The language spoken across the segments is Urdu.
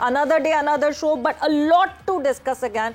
Another day, another show, but a lot to discuss again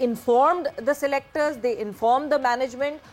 informed the selectors, they informed the management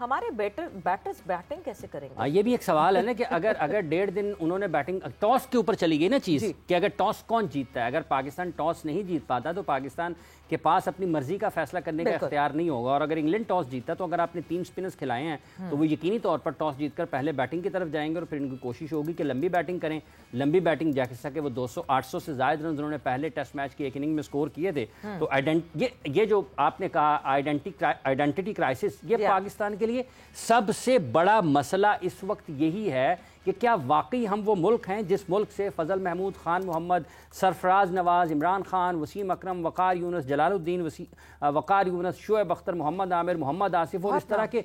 ہمارے بیٹرز بیٹنگ کیسے کریں گے؟ یہ بھی ایک سوال ہے نا کہ اگر 1.5 دن انہوں نے بیٹنگ ٹاس کے اوپر چلی گئی نا چیز کہ اگر ٹاس کون جیتتا ہے، اگر پاکستان ٹاس نہیں جیت پاتا تو پاکستان کے پاس اپنی مرضی کا فیصلہ کرنے کا اختیار نہیں ہوگا، اور اگر انگلینڈ ٹاس جیتا تو اگر آپ نے 3 اسپنرز کھلائے ہیں تو وہ یقینی طور پر ٹاس جیت کر پہلے بیٹنگ کی طرف جائیں گے، اور پھر ان کی کوشش ہوگی کہ لمبی بیٹنگ کریں، لمبی بیٹنگ جیسا کہ وہ 800 سے زائد رنز انہوں نے پہلے ٹیسٹ میچ کی ایک اننگ میں سکور کیے تھے۔ تو یہ جو آپ نے کہا آئیڈینٹی کرائسس، یہ پاکستان کے لیے سب سے بڑا مسئلہ اس وقت یہی ہے کہ کیا واقعی ہم وہ ملک ہیں جس ملک سے فضل محمود، خان محمد، سرفراز نواز، عمران خان، وسیم اکرم، وقار یونس، جلال الدین وقار یونس، شعیب اختر، محمد عامر، محمد آصف اور اس طرح کے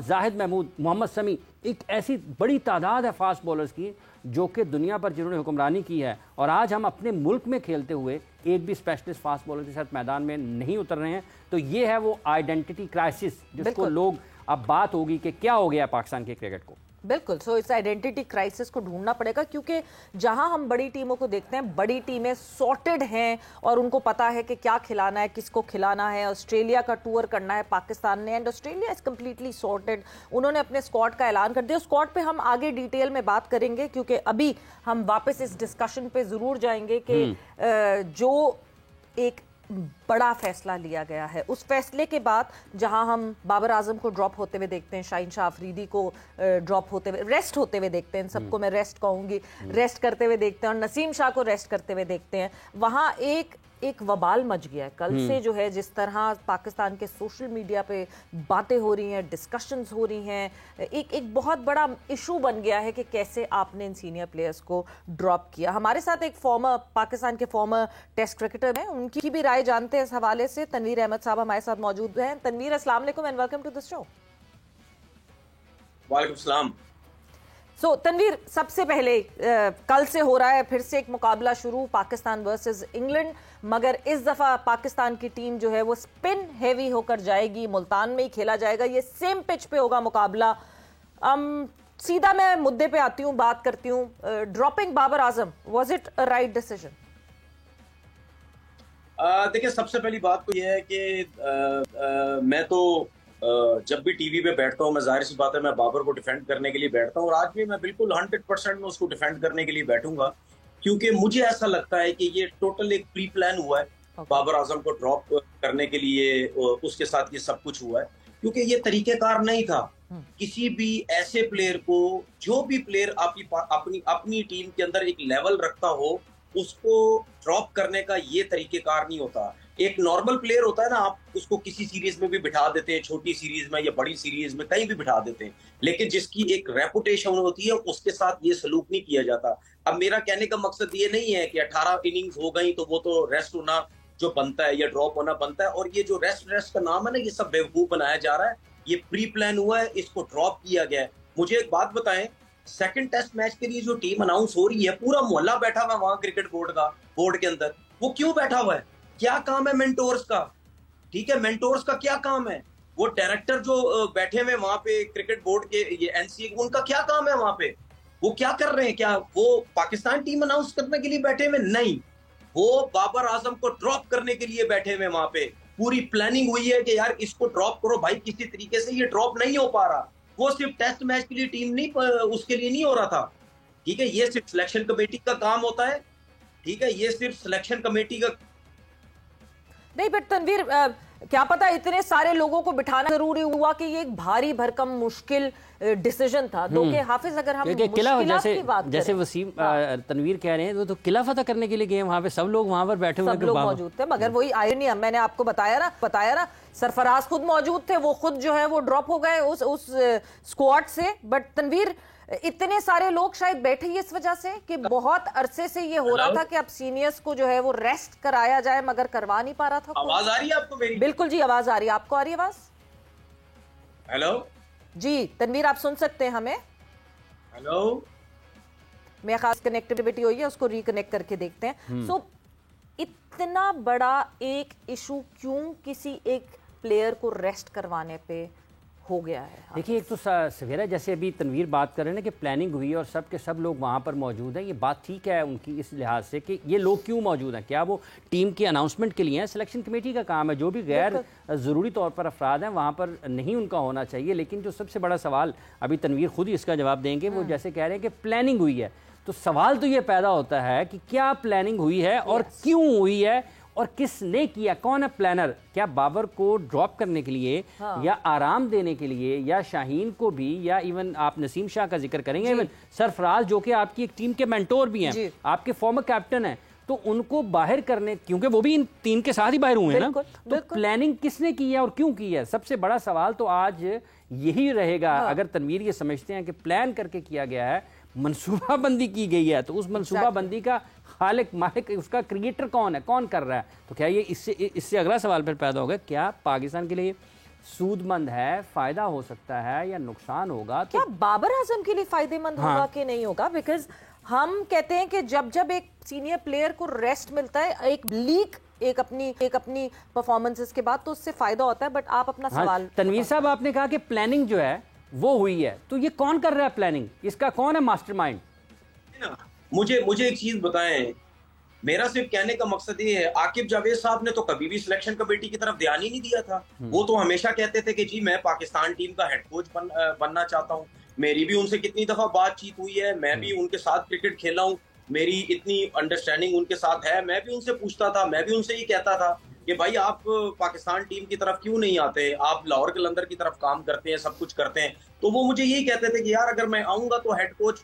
زاہد محمود، محمد سمیع، ایک ایسی بڑی تعداد ہے فاسٹ بولرز کی جو کہ دنیا پر جنہوں نے حکمرانی کی ہے، اور آج ہم اپنے ملک میں کھیلتے ہوئے ایک بھی اسپیشلسٹ فاسٹ بولر کے ساتھ میدان میں نہیں اتر رہے ہیں۔ تو یہ ہے وہ آئیڈینٹی کرائسس جس کو لوگ اب بات ہوگی کہ کیا ہو گیا پاکستان کے کرکٹ کو۔ بالکل، سو اس آئیڈینٹی کرائسس کو ڈھونڈنا پڑے گا، کیونکہ جہاں ہم بڑی ٹیموں کو دیکھتے ہیں، بڑی ٹیمیں سارٹڈ ہیں اور ان کو پتا ہے کہ کیا کھلانا ہے، کس کو کھلانا ہے۔ آسٹریلیا کا ٹور کرنا ہے پاکستان نے، and Australia is completely sorted, انہوں نے اپنے اسکواڈ کا اعلان کر دیا۔ اسکواڈ پہ ہم آگے ڈیٹیل میں بات کریں گے، کیونکہ ابھی ہم واپس اس ڈسکشن پہ ضرور جائیں گے کہ جو ایک بڑا فیصلہ لیا گیا ہے، اس فیصلے کے بعد جہاں ہم بابر اعظم کو ڈراپ ہوتے ہوئے دیکھتے ہیں، شاہین شاہ افریدی کو ڈراپ ہوتے ہوئے، ریسٹ ہوتے ہوئے دیکھتے ہیں، سب کو میں ریسٹ کہوں گی، ریسٹ کرتے ہوئے دیکھتے ہیں، اور نسیم شاہ کو ریسٹ کرتے ہوئے دیکھتے ہیں، وہاں ایک وبال مچ گیا ہے کل سے، جو ہے جس طرح پاکستان کے سوشل میڈیا پہ باتیں ہو رہی ہیں، ڈسکشنز ہو رہی ہیں، ایک بہت بڑا ایشو بن گیا ہے کہ کیسے آپ نے ان سینئر پلیئرز کو ڈراپ کیا۔ ہمارے ساتھ ایک پاکستان کے فارمر ٹیسٹ کرکٹر ہیں، ان کی بھی رائے جانتے ہیں اس حوالے سے۔ تنویر احمد صاحب ہمارے ساتھ موجود ہیں۔ تنویر، السلام علیکم اینڈ ویلکم ٹو دی شو۔ وعلیکم السلام۔ تنویر، سب سے پہلے کل سے ہو رہا ہے پھر سے ایک مقابلہ شروع، پاکستان ورسز انگلینڈ، مگر اس دفعہ پاکستان کی ٹیم جو ہے وہ سپن ہیوی ہو کر جائے گی، ملتان میں ہی کھیلا جائے گا، یہ سیم پچ پہ ہوگا مقابلہ۔ سیدھا میں مدے پہ آتی ہوں، بات کرتی ہوں، dropping Babar Azam, was it a right decision? دیکھیں، سب سے پہلی بات تو یہ ہے کہ میں تو جب بھی ٹی وی پہ بیٹھتا ہوں، میں ظاہر سی بات ہے میں بابر کو ڈیفینڈ کرنے کے لیے بیٹھتا ہوں، اور آج بھی میں بالکل 100% میں اس کو ڈیفینڈ کرنے کے لیے بیٹھوں گا، کیونکہ مجھے ایسا لگتا ہے کہ یہ ٹوٹل ایک پری پلان ہوا ہے بابر اعظم کو ڈراپ کرنے کے لیے، اس کے ساتھ یہ سب کچھ ہوا ہے، کیونکہ یہ طریقہ کار نہیں تھا کسی بھی ایسے پلیئر کو، جو بھی پلیئر اپنی ٹیم کے اندر ایک لیول رکھتا ہو، اس کو ڈراپ کرنے کا یہ طریقہ کار نہیں ہوتا۔ ایک نارمل پلیئر ہوتا ہے نا، آپ اس کو کسی سیریز میں بھی بٹھا دیتے ہیں، چھوٹی سیریز میں یا بڑی سیریز میں کہیں بھی بٹھا دیتے ہیں، لیکن جس کی ایک ریپوٹیشن ہوتی ہے اس کے ساتھ یہ سلوک نہیں کیا جاتا۔ اب میرا کہنے کا مقصد یہ نہیں ہے کہ 18 اننگز ہو گئی تو وہ تو ریسٹ ہونا جو بنتا ہے یا ڈراپ ہونا بنتا ہے، اور یہ جو ریسٹ کا نام ہے نا، یہ سب بیوقوف بنایا جا رہا ہے، یہ پری پلان ہوا ہے، اس کو ڈراپ کیا گیا ہے۔ مجھے ایک بات بتائیں، سیکنڈ ٹیسٹ میچ کے لیے جو ٹیم اناؤنس ہو رہی ہے، پورا محلہ بیٹھا ہوا ہے وہاں کرکٹ بورڈ کے اندر، وہ کیوں بیٹھا ہوا ہے؟ کیا کام ہے مینٹورز کا؟ ٹھیک ہے، مینٹورز کا کیا کام ہے؟ وہ ڈائریکٹر جو بیٹھے ہوئے وہاں پہ کرکٹ بورڈ کے، یہ این سی اے، ان کا کیا کام ہے وہاں پہ؟ وہ کیا کر رہے ہیں؟ کیا وہ پاکستان ٹیم اناؤنس کرنے کے لیے بیٹھے ہوئے؟ نہیں، وہ بابر اعظم کو ڈراپ کرنے کے لیے بیٹھے ہوئے وہاں پہ۔ پوری پلاننگ ہوئی ہے کہ یار اس کو ڈراپ کرو بھائی، کسی طریقے سے یہ ڈراپ نہیں ہو پا رہا۔ وہ صرف ٹیسٹ میچ کے لیے ٹیم نہیں، اس کے لیے نہیں ہو رہا تھا، ٹھیک ہے، یہ صرف سلیکشن کمیٹی کا کام ہوتا ہے، ٹھیک ہے، یہ صرف سلیکشن کمیٹی کا نہیں، بٹ تنویر، کیا پتا اتنے سارے لوگوں کو بٹھانا ضروری ہوا کہ یہ ایک بھاری بھرکم مشکل ڈیسیژن تھا، دو کہ حافظ اگر ہم مشکلات کی بات کریں، جیسے وسیم تنویر کہہ رہے ہیں، تو قلعہ فتح کرنے کے لیے گئے، وہاں پہ سب لوگ وہاں پر بیٹھے ہوئے، سب لوگ موجود تھے، مگر وہی آئرنی ہے، میں نے آپ کو بتایا نا، سرفراز خود موجود تھے، وہ خود جو ہے وہ ڈراپ ہو گئے اس اسکواڈ سے۔ بٹ تنویر، اتنے سارے لوگ شاید بیٹھے ہی اس وجہ سے کہ بہت عرصے سے یہ ہو رہا تھا کہ اب سینئرز کو جو ہے وہ ریسٹ کرایا جائے، مگر کروا نہیں پا رہا تھا۔ آواز آ رہی ہے آپ کو میری؟ بالکل جی، آواز آ رہی ہے، آپ کو آ رہی ہے آواز؟ ہیلو جی تنویر، آپ سن سکتے ہیں ہمیں؟ ہیلو، میں خاص کنیکٹیوٹی ہوئی ہے، اس کو ریکنیکٹ کر کے دیکھتے ہیں۔ سو اتنا بڑا ایک ایشو کیوں کسی ایک پلیئر کو ریسٹ کروانے پہ ہو گیا ہے؟ دیکھیے ایک تو سویرا جیسے ابھی تنویر بات کر رہے ہیں کہ پلاننگ ہوئی اور سب کے سب لوگ وہاں پر موجود ہیں، یہ بات ٹھیک ہے ان کی اس لحاظ سے کہ یہ لوگ کیوں موجود ہیں، کیا وہ ٹیم کی اناؤنسمنٹ کے لیے ہیں؟ سلیکشن کمیٹی کا کام ہے، جو بھی غیر ضروری طور پر افراد ہیں وہاں پر نہیں ان کا ہونا چاہیے. لیکن جو سب سے بڑا سوال ابھی تنویر خود ہی اس کا جواب دیں گے، وہ جیسے کہہ رہے ہیں کہ پلاننگ ہوئی ہے، تو سوال تو یہ پیدا ہوتا ہے کہ کیا پلاننگ ہوئی ہے اور کیوں ہوئی ہے اور کس نے کیا، کون ہے پلانر؟ کیا بابر کو ڈراپ کرنے کے لیے یا آرام دینے کے لیے، یا شاہین کو بھی، یا ایون آپ نسیم شاہ کا ذکر کریں گے، ایون سرفراز جو کہ آپ کی ایک ٹیم کے مینٹور بھی ہیں، آپ کے فارمر کیپٹن ہیں، تو ان کو باہر کرنے، کیونکہ وہ بھی ان تین کے ساتھ ہی باہر ہوئے ہیں نا، تو پلاننگ کس نے کی ہے اور کیوں کی ہے؟ سب سے بڑا سوال تو آج یہی رہے گا. اگر تنویر یہ سمجھتے ہیں کہ پلان کر کے کیا گیا ہے، منصوبہ بندی کی گئی ہے، تو اس منصوبہ بندی کا خالق مالک، اس کا کریٹر کون ہے، کون کر رہا ہے؟ تو کیا یہ اس سے اگلا سوال پھر پیدا ہوگا، کیا پاکستان کے لیے سود مند ہے، فائدہ ہو سکتا ہے یا نقصان ہوگا؟ کیا بابر اعظم کے لیے فائدہ مند ہوگا کہ نہیں ہوگا؟ بیکاز ہم کہتے ہیں کہ جب ایک سینئر پلیئر کو ریسٹ ملتا ہے، ایک لیگ ایک اپنی پرفارمنسز کے بعد، تو اس سے فائدہ ہوتا ہے. بٹ آپ اپنا سوال. تنویر صاحب آپ نے کہا کہ پلاننگ جو ہے وہ ہوئی ہے، تو یہ کون کر رہا ہے پلاننگ؟ اس کا کون ہے ماسٹر مائنڈ؟ مجھے ایک چیز بتائیں، میرا صرف کہنے کا مقصد یہ ہے، عاقب جاوید صاحب نے تو کبھی بھی سلیکشن کمیٹی کی طرف دھیان ہی نہیں دیا تھا. وہ تو ہمیشہ کہتے تھے کہ جی میں پاکستان ٹیم کا ہیڈ کوچ بننا چاہتا ہوں. میری بھی ان سے کتنی دفعہ بات چیت ہوئی ہے، میں بھی ان کے ساتھ کرکٹ کھیلا ہوں، میری اتنی انڈرسٹینڈنگ ان کے ساتھ ہے. میں بھی ان سے پوچھتا تھا، میں بھی ان سے یہ کہتا تھا کہ بھائی آپ پاکستان ٹیم کی طرف کیوں نہیں آتے، آپ لاہور قلندر کی طرف کام کرتے ہیں، سب کچھ کرتے ہیں. تو وہ مجھے یہی کہتے تھے کہ یار اگر میں آؤں گا تو ہیڈ کوچ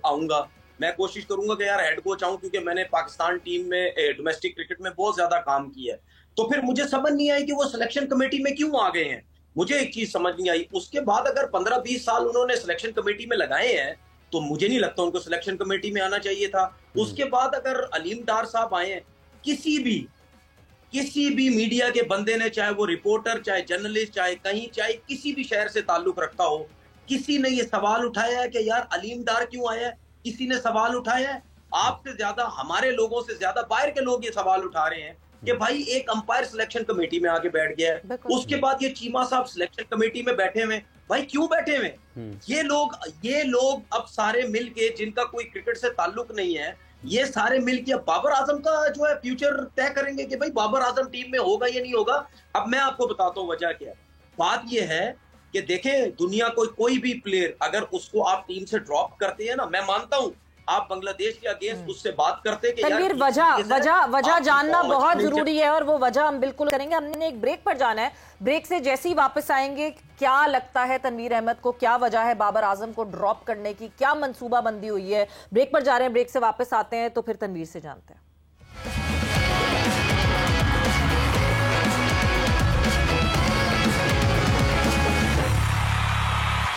آؤں گا، میں کوشش کروں گا کہ یار ہیڈ کوچ آؤں، کیونکہ میں نے پاکستان ٹیم میں ڈومیسٹک کرکٹ میں بہت زیادہ کام کیا ہے. تو پھر مجھے سمجھ نہیں آئی کہ وہ سلیکشن کمیٹی میں کیوں آ گئے ہیں. مجھے ایک چیز سمجھ نہیں آئی، اس کے بعد اگر 15-20 سال انہوں نے سلیکشن کمیٹی میں لگائے ہیں تو مجھے نہیں لگتا ان کو سلیکشن کمیٹی میں آنا چاہیے تھا. اس کے بعد اگر علیم ڈار صاحب آئے ہیں، کسی بھی میڈیا کے بندے نے، چاہے وہ رپورٹر، چاہے جرنلسٹ، چاہے کسی بھی شہر سے تعلق رکھتا ہو، کسی نے یہ سوال اٹھایا ہے کہ یار علیم ڈار کیوں آیا ہے؟ کسی نے سوال اٹھایا ہے؟ آپ سے زیادہ، ہمارے لوگوں سے زیادہ باہر کے لوگ یہ سوال اٹھا رہے ہیں کہ بھائی ایک امپائر سلیکشن کمیٹی میں آگے بیٹھ گیا ہے. اس کے بعد یہ چیمہ صاحب سلیکشن کمیٹی میں بیٹھے ہوئے، بھائی کیوں بیٹھے ہوئے؟ یہ لوگ اب سارے مل کے، جن کا کوئی کرکٹ سے تعلق نہیں ہے، یہ سارے مل کے اب بابر اعظم کا جو ہے فیوچر طے کریں گے کہ بھائی بابر اعظم ٹیم میں ہوگا یا نہیں ہوگا. اب میں آپ کو بتاتا ہوں وجہ کیا ہے. بات یہ ہے کہ دیکھیں دنیا کوئی بھی پلیئر اگر اس کو آپ ٹیم سے ڈراپ کرتے ہیں نا، میں مانتا ہوں آپ بنگلہ دیش کے اگینسٹ اس سے بات کرتے کہ تنویر وجہ جاننا بہت ضروری ہے، اور وہ وجہ ہم بالکل کریں گے. ہم نے ایک بریک پر جانا ہے، بریک سے جیسے ہی واپس آئیں گے کیا لگتا ہے تنویر احمد کو، کیا وجہ ہے بابر اعظم کو ڈراپ کرنے کی، کیا منصوبہ بندی ہوئی ہے؟ بریک پر جا رہے ہیں، بریک سے واپس آتے ہیں تو پھر تنویر سے جانتے ہیں.